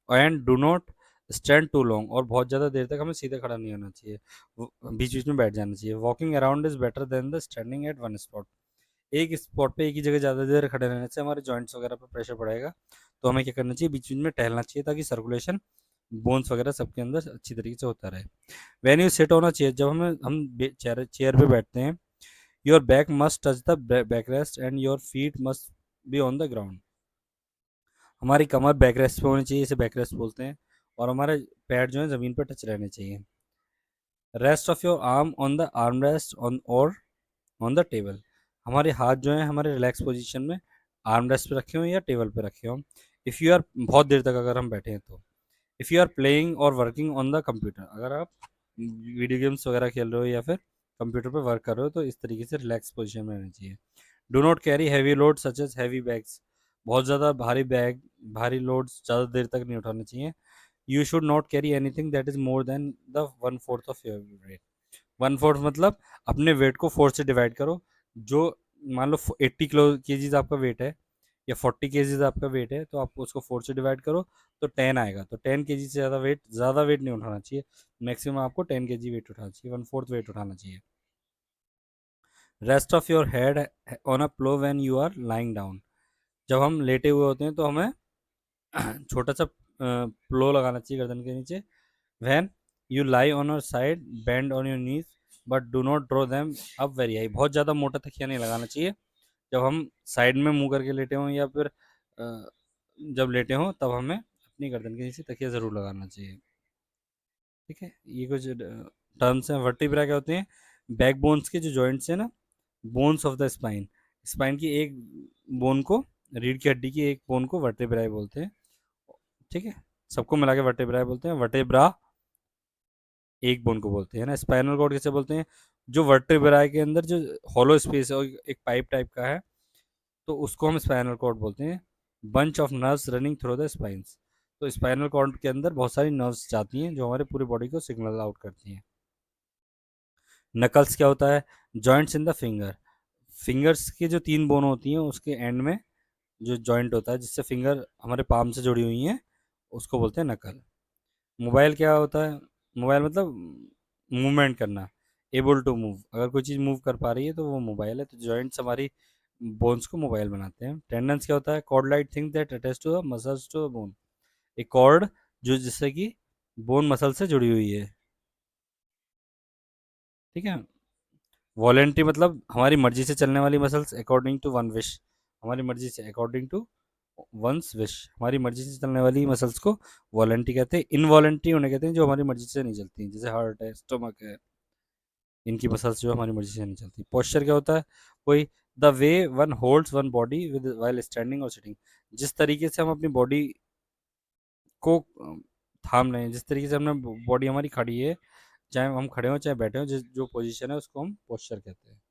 And do not stand too long, और बहुत ज़्यादा देर तक हमें सीधे खड़ा नहीं होना चाहिए, बीच बीच में बैठ जाना चाहिए। Walking around is better than the standing at one spot. एक स्पॉट पे एक ही जगह ज़्यादा देर खड़े रहने से हमारे जॉइंट्स वगैरह पर प्रेशर पड़ेगा। तो हमें क्या करना चाहिए? बीच बीच में टहलना चाहिए ताकि सर्कुलेशन बोन्स वगैरह सबके अंदर अच्छी तरीके से होता रहे। When you sit on a chair, जब हम चेयर पे बैठते हैं, your back must touch the back rest and your feet must be on the ground. हमारी कमर बैक रेस्ट पे होनी चाहिए, इसे बैक रेस्ट बोलते हैं, और हमारे पैर जो है ज़मीन पर टच रहने चाहिए। Rest of your arm on the arm rest on और ऑन द टेबल। हमारे हाथ जो है हमारे रिलैक्स पोजीशन में आर्म रेस्ट पे रखे हों या टेबल पे रखे हों। इफ़ यू आर, बहुत देर तक अगर हम बैठे हैं तो। इफ़ यू आर प्लेइंग और वर्किंग ऑन द कंप्यूटर, अगर आप वीडियो गेम्स वगैरह खेल रहे हो या फिर कंप्यूटर पे वर्क कर रहे हो तो इस तरीके से रिलैक्स पोजीशन में रहना चाहिए। Do not carry heavy load such as heavy bags. बहुत ज़्यादा भारी बैग, भारी लोड्स ज़्यादा देर तक नहीं उठाने चाहिए। You should not carry anything that is more than the one fourth of your weight. One fourth मतलब अपने वेट को फोर से डिवाइड करो। जो मान लो 80 किलो केजीज आपका वेट है, या 40 kg आपका वेट है, तो आप उसको 4 से डिवाइड करो तो 10 आएगा। तो 10 kg से ज़्यादा वेट नहीं उठाना चाहिए। मैक्सिमम आपको 10 kg वेट उठाना चाहिए, 1/4 वेट उठाना चाहिए। Rest of your head on a pillow when you are lying down. जब हम लेटे हुए होते हैं तो हमें छोटा सा प्लो लगाना चाहिए गर्दन के नीचे। When you lie on your side bend on your knees but do not draw them up very high. बहुत ज़्यादा मोटा तकिया नहीं लगाना चाहिए। जब हम साइड में मुंह करके लेटे हों या फिर जब लेटे हों तब हमें अपनी गर्दन के नीचे तकिया ज़रूर लगाना चाहिए। ठीक है, ये कुछ टर्म्स हैं। वर्टिब्रा क्या होते हैं? बैक बोन्स के जो जॉइंट्स हैं ना, bones of the spine, spine की एक बोन को, रीढ़ की हड्डी की एक बोन को वर्टिब्राई बोलते हैं। ठीक है, सबको मिला के वर्टिब्राई बोलते हैं। वर्टिब्रा एक बोन को बोलते हैं ना। स्पाइनल कॉर्ड किसे बोलते हैं? जो वर्टिब्राई के अंदर जो हॉलो स्पेस है और एक पाइप टाइप का है, तो उसको हम स्पाइनल कॉर्ड बोलते हैं। Bunch of nerves running through the spines. तो स्पाइनल कॉर्ड के अंदर बहुत सारी नर्व्स जाती हैं जो हमारे पूरी बॉडी को सिग्नल आउट करती हैं। नकल्स क्या होता है? Joints in the finger. Fingers की जो 3 बोन होती हैं उसके एंड में जो जॉइंट होता है जिससे फिंगर हमारे पाम से जुड़ी हुई हैं, उसको बोलते हैं नकल। मोबाइल क्या होता है? मोबाइल मतलब मूवमेंट करना, एबल टू मूव। अगर कोई चीज़ मूव कर पा रही है तो वो मोबाइल है। तो जॉइंट्स हमारी बोन्स को मोबाइल बनाते हैं। टेंडन्स क्या होता है? Cord like thing that attach to the muscles to the bone. एक कॉर्ड जो जिससे कि बोन मसल से जुड़ी हुई है। ठीक है। वॉलेंट्री मतलब हमारी मर्जी से चलने वाली muscles, according to one wish. हमारी मर्जी से, अकॉर्डिंग टू वंस विश, हमारी मर्जी से चलने वाली मसल्स को वॉलेंट्री कहते हैं। इनवॉलेंट्री उन्हें कहते हैं जो हमारी मर्जी से नहीं चलती, जैसे हार्ट है, स्टमक है, इनकी मसल्स जो हमारी मर्जी से नहीं चलती। पोस्चर क्या होता है? कोई the way one holds one body with while standing और सिटिंग। जिस तरीके से हम अपनी बॉडी को थाम रहे हैं, जिस तरीके से हमने बॉडी हमारी खड़ी है, चाहे हम खड़े हों चाहे बैठे हों, जिस जो पोजीशन है उसको हम पोस्चर कहते हैं।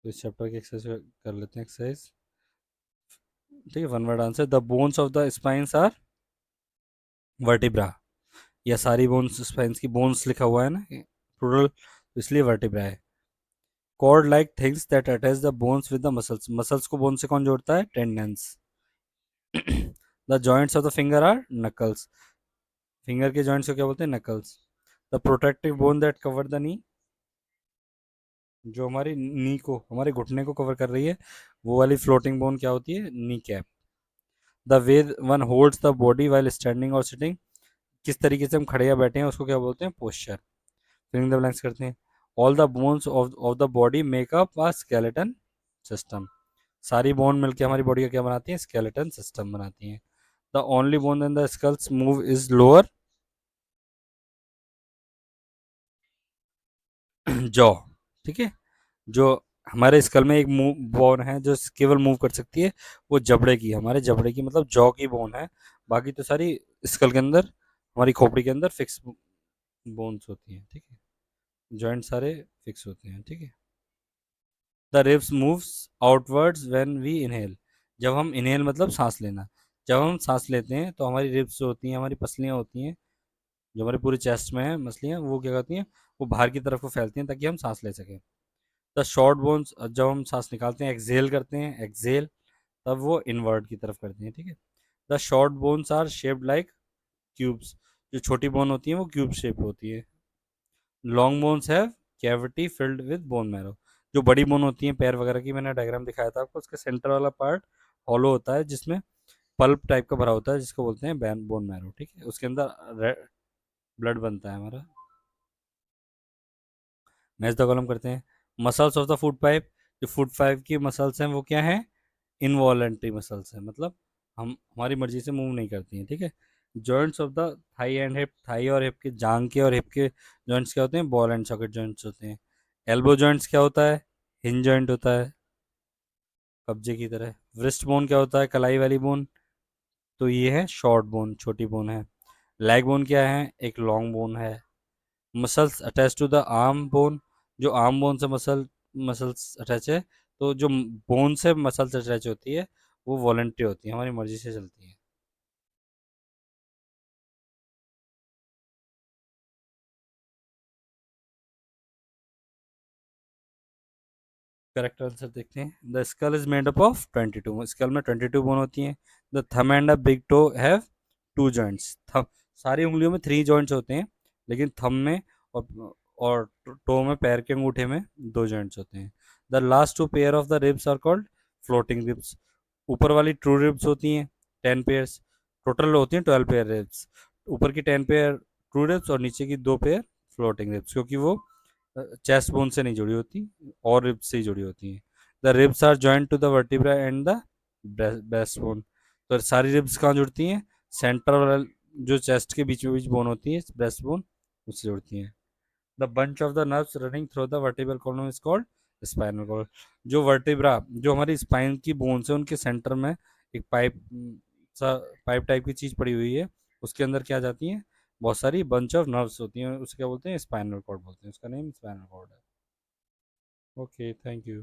तो इस चैप्टर की एक्सरसाइज कर लेते हैं। एक्सरसाइज, ठीक है, one word answer. The bones of the spines are vertebra. या सारी बोन्स, स्पाइंस की बोन्स लिखा हुआ है ना प्लूरल, तो इसलिए वर्टिब्रा है। Cord like things that attach the bones with the muscles. Muscles को बोन से कौन जोड़ता है? Tendons. The joints of the finger are knuckles. Finger के जॉइंट्स को क्या बोलते हैं? Knuckles. The protective bone that cover the knee. जो हमारी नी को, हमारे घुटने को कवर कर रही है, वो वाली फ्लोटिंग बोन क्या होती है? Knee cap. The way one holds the body while standing और सिटिंग। किस तरीके से हम खड़े या बैठे हैं उसको क्या बोलते हैं? पोस्चर। फिलिंग द ब्लैंक्स करते हैं। All the bones of the body make up a skeleton system. सारी बोन मिलकर हमारी बॉडी का क्या बनाती है? स्केलेटन सिस्टम बनाती हैं। The only bone in the skulls move is lower jaw. ठीक है, जो हमारे स्कल में एक मूव बोन है जो केवल मूव कर सकती है, वो जबड़े की, हमारे जबड़े की मतलब जॉ की बोन है। बाकी तो सारी स्कल के अंदर, हमारी खोपड़ी के अंदर फिक्स बोन्स होती हैं। ठीक है, जॉइंट सारे फिक्स होते हैं। ठीक है। The ribs moves outwards when we inhale. जब हम इनहेल मतलब सांस लेना, जब हम सांस लेते हैं तो हमारी रिब्स जो होती हैं, हमारी पसलियाँ होती हैं जो हमारे पूरे चेस्ट में है, मसलियाँ, वो क्या करती हैं? वो बाहर की तरफ को फैलती हैं ताकि हम सांस ले सकें। द शॉर्ट बोन्स, जब हम सांस निकालते हैं, एक्सहेल करते हैं, एक्सहेल, तब वो इनवर्ट की तरफ करती हैं। ठीक है। The short bones are shaped like cubes. जो छोटी बोन होती है वो क्यूब शेप होती है। Long bones have cavity filled with bone marrow. जो बड़ी बोन होती है पैर वगैरह की, मैंने डायग्राम दिखाया था आपको, उसके सेंटर वाला पार्ट हॉलो होता है जिसमें पल्प टाइप का भरा होता है जिसको बोलते हैं बोन मैरो। ठीक है, उसके अंदर ब्लड बनता है हमारा। नेक्स्ट द कॉलम करते हैं। Muscles of the food pipe. जो फूड पाइप की मसल्स हैं वो क्या हैं? इनवॉलेंट्री मसल्स हैं, मतलब हम हमारी मर्जी से मूव नहीं करती हैं। ठीक है। Joints of the thigh and hip. Thigh और हिप के, जांग के और हिप के जॉइंट्स क्या होते हैं? बॉल एंड सॉकेट जॉइंट्स होते हैं। एल्बो जॉइंट्स क्या होता है? हिंज जॉइंट होता है, कब्जे की तरह। व्रिस्ट बोन क्या होता है? कलाई वाली बोन, तो ये है शॉर्ट बोन, छोटी बोन है। लेग बोन क्या है? एक लॉन्ग बोन है। Muscles attach to the arm bone. जो आर्म बोन से मसल्स अटैच है, तो जो बोन से मसल्स अटैच होती है वो वॉलंटरी होती हैं, हमारी मर्जी से चलती हैं। करेक्ट आंसर देखते हैं। The skull is made up of 22, skull में 22 बोन होती हैं। The thumb and the big toe have two joints, thumb सारी उंगलियों में 3 जॉइंट्स होते हैं, लेकिन थम में और टो में, पैर के अंगूठे में 2 जॉइंट्स होते हैं। The last 2 pair of the ribs are called floating ribs. ऊपर वाली ट्रू रिब्स होती हैं 10 पेयर्स, टोटल होती हैं 12 पेयर रिब्स। ऊपर की 10 पेयर ट्रू रिब्स और नीचे की 2 पेयर फ्लोटिंग रिब्स, क्योंकि वो चेस्ट बोन से नहीं जुड़ी होती और रिब्स से ही जुड़ी होती हैं। The ribs are joint to the vertebra and the breast bone. तो सारी रिब्स कहाँ जुड़ती हैं? सेंटर वाला जो चेस्ट के बीच में बीच बोन होती है, ब्रेस्ट बोन, उससे जुड़ती हैं। The bunch of the nerves running through the vertebral column is called spinal cord. जो वर्टिब्रा, जो हमारी स्पाइन की बोन्स है, उनके सेंटर में एक पाइप सा, पाइप टाइप की चीज पड़ी हुई है, उसके अंदर क्या जाती है, बहुत सारी बंच ऑफ नर्व्स होती हैं, उसे क्या बोलते हैं? स्पाइनल कॉर्ड बोलते हैं, उसका नेम स्पाइनल कॉर्ड है। Okay, thank you.